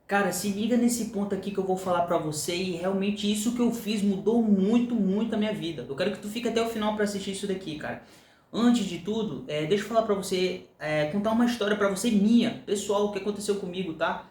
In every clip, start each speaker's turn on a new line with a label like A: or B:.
A: Cara, se liga nesse ponto aqui que eu vou falar pra você e realmente isso que eu fiz mudou muito, muito a minha vida. Eu quero que tu fique até o final pra assistir isso daqui, cara. Antes de tudo, deixa eu falar pra você, contar uma história pra você minha, pessoal, o que aconteceu comigo, tá?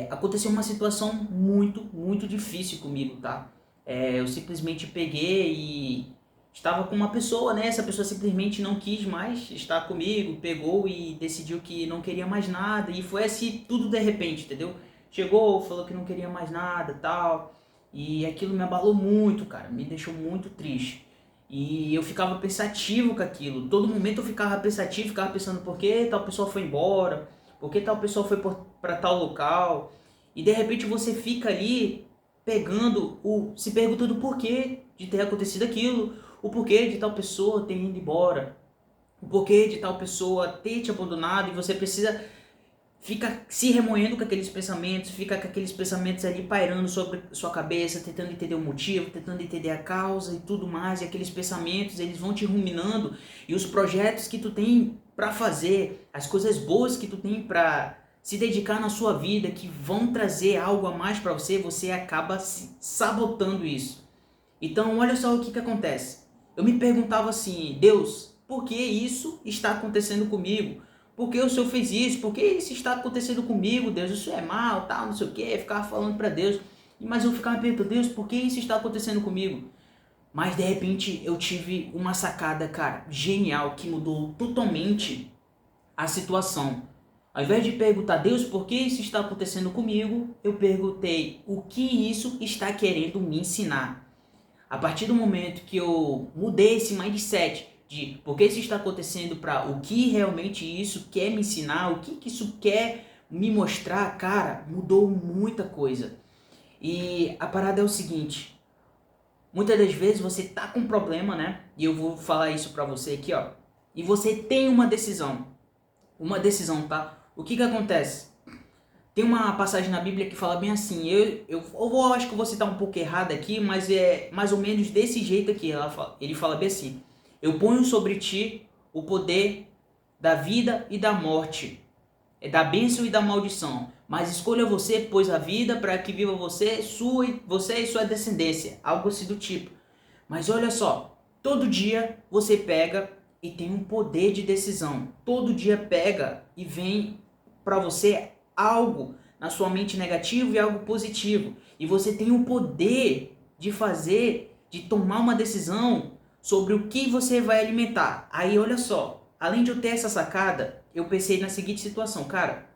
A: Aconteceu uma situação muito, muito difícil comigo, tá? Eu simplesmente peguei e estava com uma pessoa, né? Essa pessoa simplesmente não quis mais estar comigo, pegou e decidiu que não queria mais nada e foi assim tudo de repente, entendeu? Chegou, falou que não queria mais nada, tal, e aquilo me abalou muito, cara, me deixou muito triste. E eu ficava pensativo com aquilo. Todo momento eu ficava pensativo, ficava pensando por que tal pessoa foi embora, por que tal pessoa foi para tal local. E de repente você fica ali se perguntando o porquê de ter acontecido aquilo, o porquê de tal pessoa ter ido embora, o porquê de tal pessoa ter te abandonado, e você precisa fica se remoendo com aqueles pensamentos, fica com aqueles pensamentos ali pairando sobre sua cabeça, tentando entender o motivo, tentando entender a causa e tudo mais, e aqueles pensamentos, eles vão te ruminando, e os projetos que tu tem para fazer, as coisas boas que tu tem para se dedicar na sua vida, que vão trazer algo a mais para você, você acaba sabotando isso. Então, olha só o que acontece. Eu me perguntava assim, Deus, por que isso está acontecendo comigo? Por que o Senhor fez isso? Por que isso está acontecendo comigo, Deus? Isso é mal, tal, não sei o quê. Eu ficava falando para Deus. Mas eu ficava me perguntando, Deus, por que isso está acontecendo comigo? Mas de repente eu tive uma sacada, cara, genial, que mudou totalmente a situação. Ao invés de perguntar, Deus, por que isso está acontecendo comigo? Eu perguntei, o que isso está querendo me ensinar? A partir do momento que eu mudei esse mindset de por que isso está acontecendo, para o que realmente isso quer me ensinar, o que isso quer me mostrar, cara, mudou muita coisa. E a parada é o seguinte, muitas das vezes você tá com um problema, né? E eu vou falar isso pra você aqui, ó. E você tem uma decisão, tá? O que acontece? Tem uma passagem na Bíblia que fala bem assim, acho que eu vou citar um pouco errado aqui, mas é mais ou menos desse jeito aqui. Ele fala bem assim, eu ponho sobre ti o poder da vida e da morte, da bênção e da maldição, mas escolha você, pois a vida, para que viva você e sua descendência, algo assim do tipo. Mas olha só, todo dia você pega e tem um poder de decisão. Todo dia pega e vem para você algo na sua mente negativo e algo positivo. E você tem o poder de fazer, de tomar uma decisão sobre o que você vai alimentar. Aí olha só, além de eu ter essa sacada, eu pensei na seguinte situação, cara,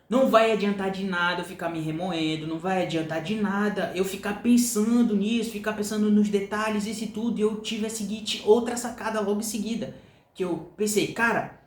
A: não vai adiantar de nada eu ficar me remoendo, não vai adiantar de nada eu ficar pensando nisso, ficar pensando nos detalhes, isso e tudo. E eu tive a seguinte outra sacada logo em seguida, que eu pensei, cara,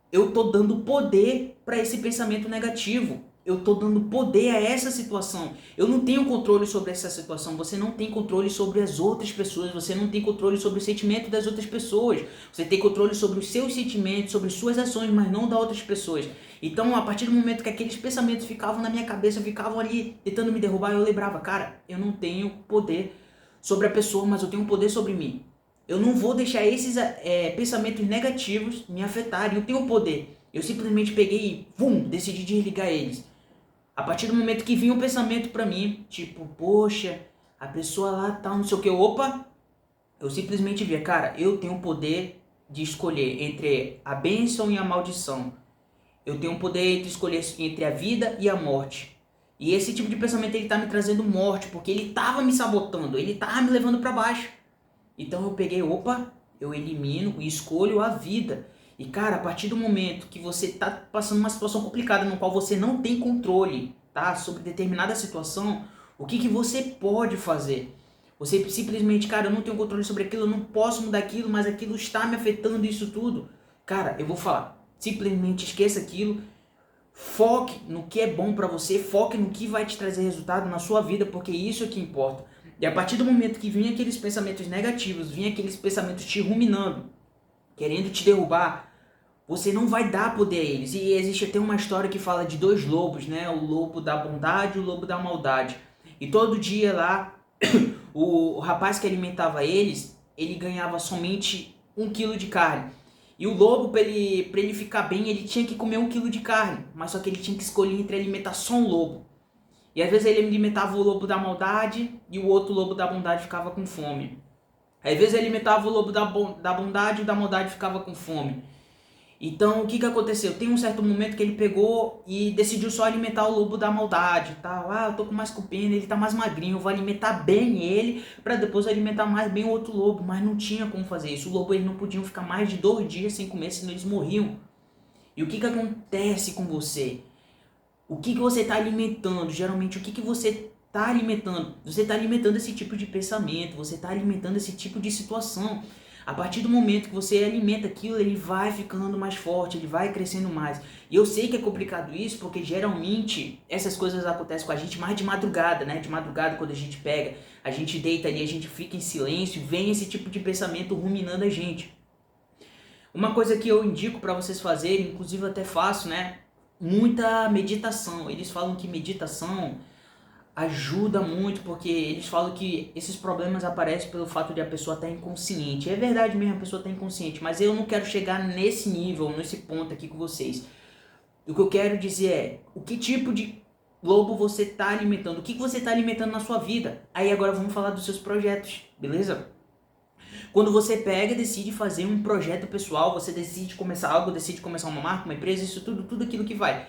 A: eu tô dando poder para esse pensamento negativo. Eu tô dando poder a essa situação. Eu não tenho controle sobre essa situação. Você não tem controle sobre as outras pessoas. Você não tem controle sobre o sentimento das outras pessoas. Você tem controle sobre os seus sentimentos, sobre suas ações, mas não das outras pessoas. Então, a partir do momento que aqueles pensamentos ficavam na minha cabeça, ficavam ali tentando me derrubar, eu lembrava, cara, eu não tenho poder sobre a pessoa, mas eu tenho poder sobre mim. Eu não vou deixar esses pensamentos negativos me afetarem. Eu tenho poder. Eu simplesmente peguei e, decidi desligar eles. A partir do momento que vinha um pensamento pra mim, tipo, poxa, a pessoa lá tá, não sei o que, opa, eu simplesmente via, cara, eu tenho o poder de escolher entre a bênção e a maldição. Eu tenho o poder de escolher entre a vida e a morte. E esse tipo de pensamento ele tá me trazendo morte, porque ele tava me sabotando, ele tava me levando pra baixo. Então eu peguei, opa, eu elimino e escolho a vida. E cara, a partir do momento que você tá passando uma situação complicada no qual você não tem controle, tá, sobre determinada situação, o que você pode fazer? Você simplesmente, cara, eu não tenho controle sobre aquilo, eu não posso mudar aquilo, mas aquilo está me afetando isso tudo. Cara, eu vou falar, simplesmente esqueça aquilo, foque no que é bom pra você, foque no que vai te trazer resultado na sua vida, porque isso é que importa. E a partir do momento que vinha aqueles pensamentos negativos, vinha aqueles pensamentos te ruminando, querendo te derrubar, você não vai dar poder a eles. E existe até uma história que fala de dois lobos, né? O lobo da bondade e o lobo da maldade. E todo dia lá, o rapaz que alimentava eles, ele ganhava somente 1 quilo de carne. E o lobo, pra ele ficar bem, ele tinha que comer 1 quilo de carne. Mas só que ele tinha que escolher entre alimentar só um lobo. E às vezes ele alimentava o lobo da maldade e o outro lobo da bondade ficava com fome. Às vezes ele alimentava o lobo da bondade e o da maldade ficava com fome. Então o que aconteceu? Tem um certo momento que ele pegou e decidiu só alimentar o lobo da maldade, tal. Ah, eu tô com mais pena, ele tá mais magrinho, eu vou alimentar bem ele para depois alimentar mais bem o outro lobo. Mas não tinha como fazer isso. O lobo, eles não podiam ficar mais de 2 dias sem comer, senão eles morriam. E o que acontece com você? O que você está alimentando? Geralmente, o que você está alimentando? Você está alimentando esse tipo de pensamento, você está alimentando esse tipo de situação. A partir do momento que você alimenta aquilo, ele vai ficando mais forte, ele vai crescendo mais. E eu sei que é complicado isso, porque geralmente essas coisas acontecem com a gente mais de madrugada, né? De madrugada, quando a gente pega, a gente deita ali, a gente fica em silêncio, vem esse tipo de pensamento ruminando a gente. Uma coisa que eu indico para vocês fazerem, inclusive eu até faço, né? Muita meditação. Eles falam que meditação ajuda muito, porque eles falam que esses problemas aparecem pelo fato de a pessoa estar inconsciente. É verdade mesmo, a pessoa está inconsciente, mas eu não quero chegar nesse nível, nesse ponto aqui com vocês. O que eu quero dizer é, o que tipo de lobo você está alimentando? O que você está alimentando na sua vida? Aí agora vamos falar dos seus projetos, beleza? Quando você pega e decide fazer um projeto pessoal, você decide começar algo, decide começar uma marca, uma empresa, isso tudo aquilo que vai.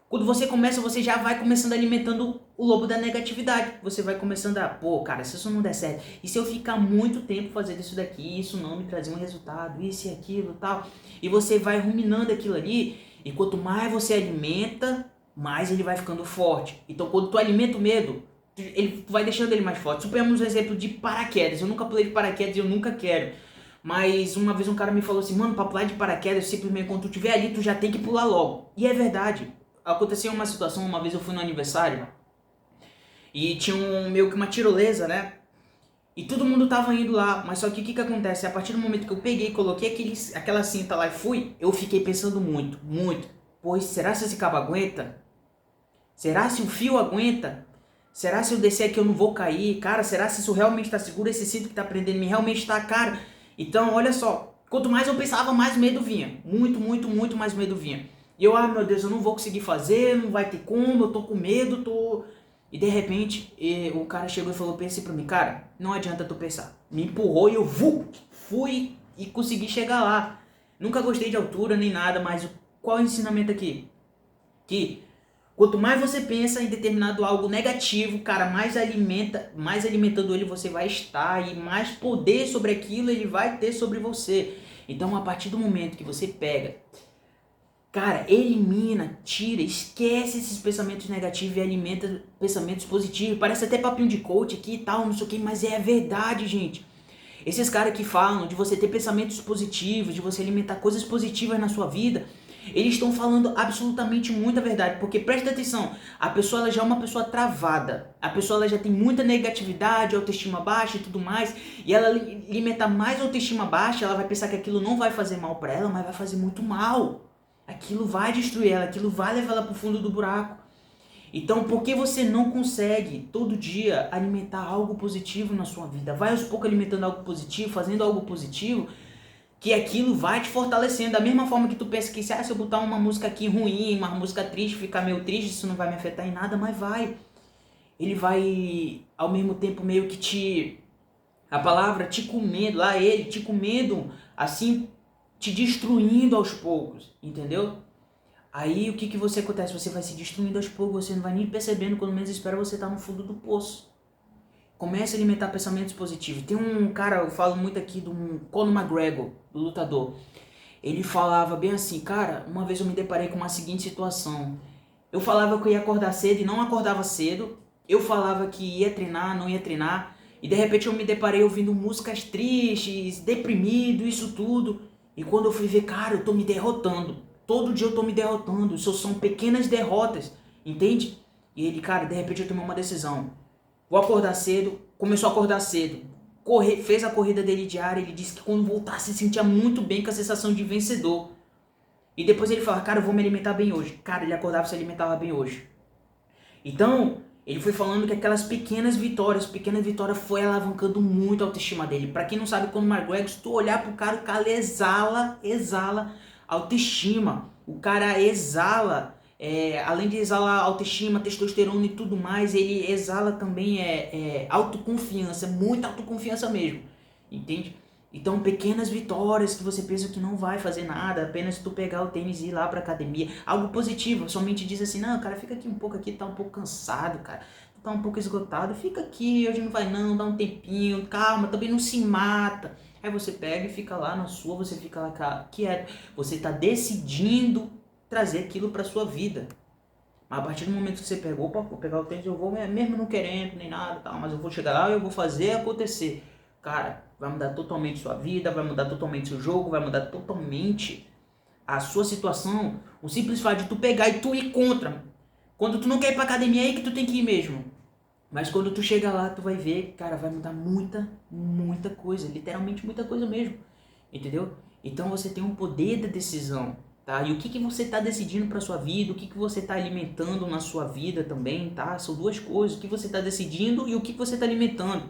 A: Quando você começa, você já vai começando alimentando o lobo da negatividade. Você vai começando a, pô, cara, se isso não der certo, e se eu ficar muito tempo fazendo isso daqui, isso não me trazer um resultado, isso e aquilo, tal. E você vai ruminando aquilo ali, e quanto mais você alimenta, mais ele vai ficando forte. Então, quando tu alimenta o medo, ele vai deixando ele mais forte. Suponhamos um exemplo de paraquedas. Eu nunca pulei de paraquedas e eu nunca quero. Mas uma vez um cara me falou assim, mano, pra pular de paraquedas, simplesmente quando tu estiver ali, tu já tem que pular logo. E é verdade. Aconteceu uma situação, uma vez eu fui no aniversário e tinha meio que uma tirolesa, né? E todo mundo tava indo lá, mas só que o que acontece? A partir do momento que eu peguei e coloquei aquela cinta lá e fui, eu fiquei pensando muito. Pois, será se esse cabo aguenta? Será se o fio aguenta? Será se eu descer aqui eu não vou cair? Cara, será se isso realmente está seguro? Esse cinto que está prendendo me realmente está, cara? Então, olha só. Quanto mais eu pensava, mais medo vinha. Muito mais medo vinha. E eu, meu Deus, eu não vou conseguir fazer, não vai ter como, eu tô com medo, tô... E de repente, o cara chegou e falou, pense pra mim, cara, não adianta tu pensar. Me empurrou e eu fui e consegui chegar lá. Nunca gostei de altura nem nada, mas qual é o ensinamento aqui? Que quanto mais você pensa em determinado algo negativo, cara, mais alimentando ele você vai estar e mais poder sobre aquilo ele vai ter sobre você. Então, a partir do momento que você pega, cara, elimina, tira, esquece esses pensamentos negativos e alimenta pensamentos positivos. Parece até papinho de coach aqui e tal, não sei o que, mas é a verdade, gente. Esses caras que falam de você ter pensamentos positivos, de você alimentar coisas positivas na sua vida, eles estão falando absolutamente muita verdade, porque presta atenção, a pessoa ela já é uma pessoa travada, a pessoa ela já tem muita negatividade, autoestima baixa e tudo mais, e ela alimenta mais autoestima baixa, ela vai pensar que aquilo não vai fazer mal para ela, mas vai fazer muito mal, aquilo vai destruir ela, aquilo vai levar ela pro fundo do buraco. Então, por que você não consegue todo dia alimentar algo positivo na sua vida? Vai aos poucos alimentando algo positivo, fazendo algo positivo, que aquilo vai te fortalecendo. Da mesma forma que tu pensa que se eu botar uma música aqui ruim, uma música triste, ficar meio triste, isso não vai me afetar em nada, mas vai. Ele vai, ao mesmo tempo, meio que a palavra te comendo, lá ele te comendo, assim, te destruindo aos poucos, entendeu? Aí o que você acontece? Você vai se destruindo aos poucos, você não vai nem percebendo, quando menos espera você tá no fundo do poço. Comece a alimentar pensamentos positivos. Tem um cara, eu falo muito aqui do Conor McGregor, do lutador. Ele falava bem assim, cara, uma vez eu me deparei com uma seguinte situação. Eu falava que eu ia acordar cedo e não acordava cedo. Eu falava que ia treinar, não ia treinar. E de repente eu me deparei ouvindo músicas tristes, deprimido, isso tudo. E quando eu fui ver, cara, eu tô me derrotando. Todo dia eu tô me derrotando. Isso são pequenas derrotas, entende? E ele, cara, de repente eu tomei uma decisão. Vou acordar cedo. Começou a acordar cedo. Fez a corrida dele diária. Ele disse que quando voltasse se sentia muito bem com a sensação de vencedor. E depois ele fala, cara, eu vou me alimentar bem hoje. Cara, ele acordava e se alimentava bem hoje. Então, Ele foi falando que aquelas pequenas vitórias foi alavancando muito a autoestima dele. Pra quem não sabe, quando o McGregor, se tu olhar pro cara, o cara exala autoestima. O cara exala, além de exalar autoestima, testosterona e tudo mais, ele exala também autoconfiança, muita autoconfiança mesmo, entende? Então, pequenas vitórias que você pensa que não vai fazer nada, apenas tu pegar o tênis e ir lá pra academia. Algo positivo, somente diz assim, não, cara, fica aqui um pouco aqui, tá um pouco cansado, cara. Tu tá um pouco esgotado, fica aqui, hoje não vai não, dá um tempinho, calma, também não se mata. Aí você pega e fica lá na sua, você fica lá quieto. Você tá decidindo trazer aquilo pra sua vida. Mas a partir do momento que você pegou, vou pegar o tênis, eu vou, mesmo não querendo, nem nada, tal, mas eu vou chegar lá e eu vou fazer acontecer. Cara, vai mudar totalmente sua vida, vai mudar totalmente seu jogo, vai mudar totalmente a sua situação. O simples fato de tu pegar e tu ir contra. Quando tu não quer ir pra academia, é aí que tu tem que ir mesmo. Mas quando tu chega lá, tu vai ver, cara, vai mudar muita coisa. Literalmente muita coisa mesmo. Entendeu? Então você tem um poder da decisão. Tá? E o que você está decidindo para sua vida, o que você está alimentando na sua vida também, tá? São duas coisas, o que você está decidindo e o que você está alimentando.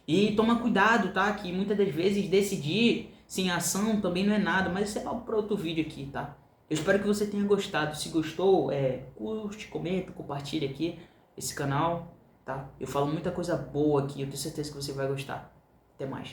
A: E toma cuidado, tá? Que muitas das vezes decidir sem ação também não é nada, mas isso é algo para outro vídeo aqui, tá? Eu espero que você tenha gostado. Se gostou, curte, comenta, compartilha aqui esse canal, tá? Eu falo muita coisa boa aqui, eu tenho certeza que você vai gostar. Até mais.